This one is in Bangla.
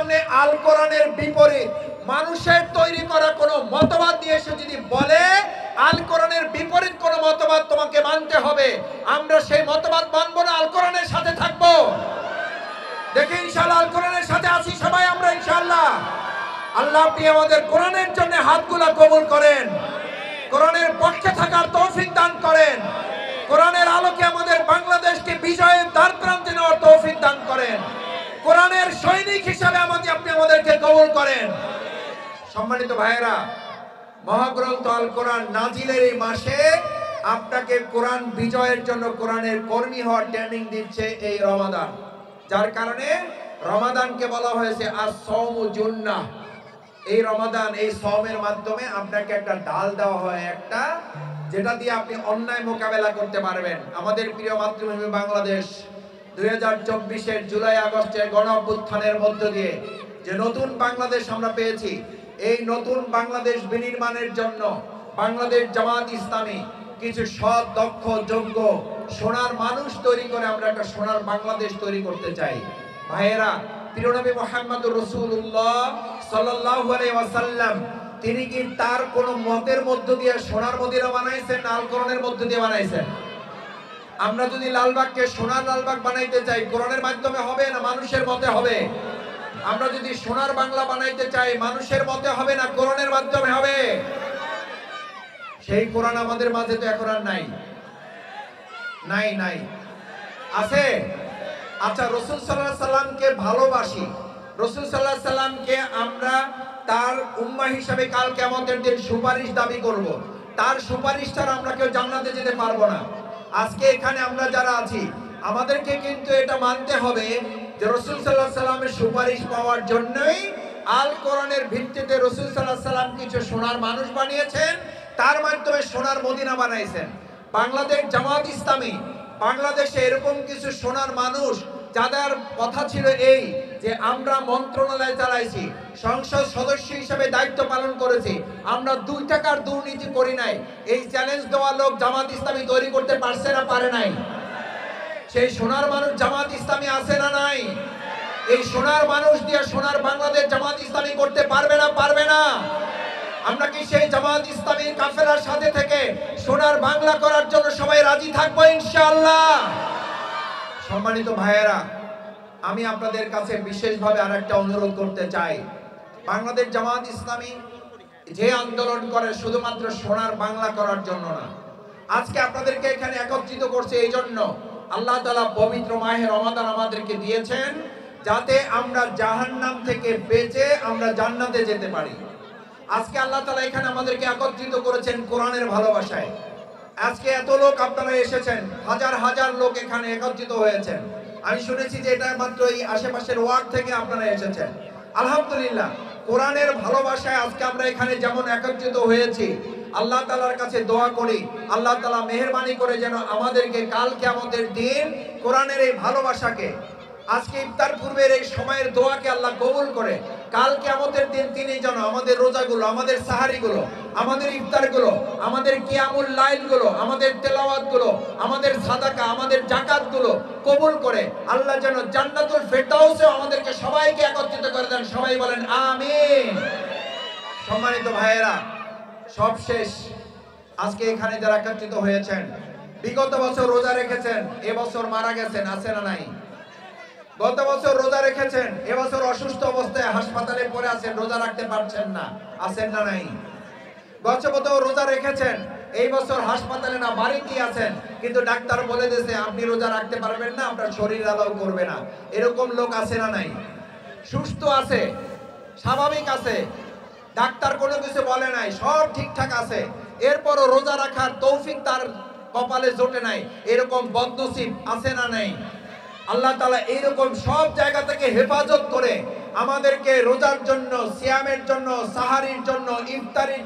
সামনে আল কোরআনের বিপরীত মানুষের তৈরি করা কোনো মতবাদ নিয়ে এসে যদি বলে আল কোরআনের বিপরীত কোনো মতবাদ তোমাকে মানতে হবে, আমরা সেই মতবাদ মানবো না, আল কোরআনের সাথে থাকবো। দেখি ইনশাআল্লাহ আল কোরআনের সাথে আছি সবাই আমরা ইনশাআল্লাহ। আল্লাহ আপনি আমাদের কোরআনের জন্য হাতগুলো কবুল করেন, কোরআনের পক্ষে থাকার তৌফিক দান করেন, কোরআনের আলোকে আমাদের বাংলাদেশকে বিজয়ের দ্বারপ্রান্তে নেওয়ার তৌফিক দান করেন, কোরআনের সৈনিক হিসাবে আপনি আমাদেরকে কবুল করেন। সম্মানিত ভাইয়েরা, মহাগ্রন্থ আল কোরআন নাজিলের এই মাসে আপনাকে কোরআন বিজয়ের জন্য কোরআনের কর্মী হওয়ার ট্রেনিং দিচ্ছে এই রমাদান, যার কারণে রমাদানকে বলা হয়েছে আস-সাওমু জুন্নাহ। এই রমাদান, এই সাওমের মাধ্যমে আপনাকে একটা ঢাল দেওয়া হয়, একটা যেটা দিয়ে আপনি অন্যায় মোকাবেলা করতে পারবেন। আমাদের প্রিয় মাতৃভূমি বাংলাদেশ 2024-এর জুলাই আগস্টের গণ অভ্যুত্থানের মধ্য দিয়ে যে নতুন বাংলাদেশ আমরা পেয়েছি, এই নতুন বাংলাদেশ বিনির্মাণের জন্য বাংলাদেশ জামাত ইসলামী কিছু সৎ, দক্ষ, যোগ্য সোনার মানুষ তৈরি করে আমরা একটা সোনার বাংলাদেশ তৈরি করতে চাই। ভাইয়েরা, প্রিয় নবী মুহাম্মদুর রাসূলুল্লাহ সাল্লাল্লাহু আলাইহি ওয়াসাল্লাম তিনি কি তার কোন মতের মধ্য দিয়ে সোনার মদিনা বানাইছেন না আল কোরআনের মধ্য দিয়ে বানাইছেন? আমরা যদি লালবাগকে সোনার লালবাগ বানাইতে চাই, কোরআনের মাধ্যমে হবে না মানুষের মতে হবে? আমরা যদি সোনার বাংলা বানাইতে চাই, মানুষের মতে হবে না কোরআনের মাধ্যমে হবে? সেই কোরআন আমাদের মাঝে তো এখন আর নাই। নাই নাই আছে? আচ্ছা, রাসূল সাল্লাল্লাহু আলাইহি সাল্লামকে ভালোবাসি, রাসূল সাল্লাল্লাহু আলাইহি সাল্লামকে আমরা তার উম্মাহ হিসাবে কাল কিয়ামতের দিন সুপারিশ দাবি করব, তার সুপারিশ ছাড়া আমরা কেউ জান্নাতে যেতে পারবো না। আজকে এখানে আমরা যারা আছি আমাদেরকে কিন্তু এটা মানতে হবে যে রাসূল সাল্লাল্লাহু আলাইহি সাল্লামের সুপারিশ পাওয়ার জন্যই আল কোরআনের ভিত্তিতে রাসূল সাল্লাল্লাহু আলাইহি সাল্লাম কিছু সোনার মানুষ বানিয়েছেন, তার মাধ্যমে সোনার মদিনা বানাইছেন। বাংলাদেশ জামাত ইসলামী বাংলাদেশে এরকম কিছু সোনার মানুষ যাদের কথা ছিল এই যে আমরা মন্ত্রণালয় চালাইছি, সংসদ সদস্য হিসেবে দায়িত্ব পালন করেছি, আমরা 2 টাকার দুর্নীতি করি নাই, এই চ্যালেঞ্জ দেওয়া লোক জামাত ইসলামী তৈরি করতে পারছে না পারে নাই? সেই সোনার মানুষ জামাত ইসলামী আছে না নাই? এই সোনার মানুষ দিয়ে সোনার বাংলাদেশ জামাত ইসলামী করতে পারবে না পারবে না? আমরা কি সেই জামাত ইসলামীর কাফেলার সাথে থেকে সোনার বাংলা করার জন্য সবাই রাজি থাকবো ইনশাআল্লাহ? সম্মানিত ভাইয়েরা, আমি আপনাদের কাছে বিশেষভাবে আরেকটা অনুরোধ করতে চাই। বাংলাদেশ জামাত ইসলামী যে আন্দোলন করে শুধুমাত্র সোনার বাংলা করার জন্য না, আজকে আপনাদেরকে এখানে একত্রিত করছে এই জন্য আল্লাহ তাআলা পবিত্র মাহে রমাদান আমাদেরকে দিয়েছেন যাতে আমরা জাহান্নাম থেকে বেঁচে আমরা জান্নাতে যেতে পারি। আজকে আল্লাহ তাআলা এখানে আমাদেরকে একত্রিত করেছেন কোরআনের ভালোবাসায়। আজকে এত লোক আপনারা এসেছেন, হাজার হাজার লোক এখানে একত্রিত হয়েছেন। আমি শুনেছি যে এটা মাত্র এই আশেপাশের ওয়ার্ড থেকে আপনারা এসেছেন। আলহামদুলিল্লাহ, কোরআনের ভালোবাসায় আজকে আমরা এখানে যেমন একত্রিত হয়েছি, আল্লাহ তাআলার কাছে দোয়া করি আল্লাহ তাআলা মেহেরবানি করে যেন আমাদেরকে কাল কিয়ামতের দিন কোরআনের এই ভালোবাসাকে, আজকে ইফতার পূর্বের এই সময়ের দোয়াকে আল্লাহ কবুল করে কাল কিয়ামতের দিন তিনি যেন আমাদের রোজাগুলো, আমাদের সাহারিগুলো, আমাদের ইফতারগুলো, আমাদের কিয়ামুল লাইলগুলো, আমাদের তেলাওয়াতগুলো, আমাদের সাদাকা, আমাদের যাকাতগুলো কবুল করে আল্লাহ যেন জান্নাতুল ফেরদাউসে আমাদেরকে সবাইকে একত্রিত করে দেন। সবাই বলেন আমিন। সম্মানিত ভাইয়েরা, সব শেষ, আজকে এখানে যারা একত্রিত হয়েছেন বিগত বছর রোজা রেখেছেন, এবছর মারা গেছেন, আছে না নাই? গত বছর রোজা রেখেছেন, এবছর অসুস্থ অবস্থায় হাসপাতালে পড়ে আছেন, রোজা রাখতে পারছেন না, আছেন না নাই? গত বছর রোজা রেখেছেন, এই বছর হাসপাতালে না বাড়িতেই আছেন, কিন্তু ডাক্তার বলে দিয়েছে আপনি রোজা রাখতে পারবেন না, আপনার শরীর অ্যালাউ করবে না। এরকম লোক আছে না নাই? সুস্থ আছে, স্বাভাবিক আছে, ডাক্তার কোনো কিছু বলে নাই, সব ঠিকঠাক আছে, এরপরও রোজা রাখার তৌফিক তার কপালে জোটে নাই। এরকম বদনসিব আছে না নাই? আল্লাহ তাআলা এইরকম সব জায়গা থেকে হেফাজত করে আমাদেরকে রোজার জন্য, সিয়ামের জন্য, সাহারির জন্য, ইফতারির জন্য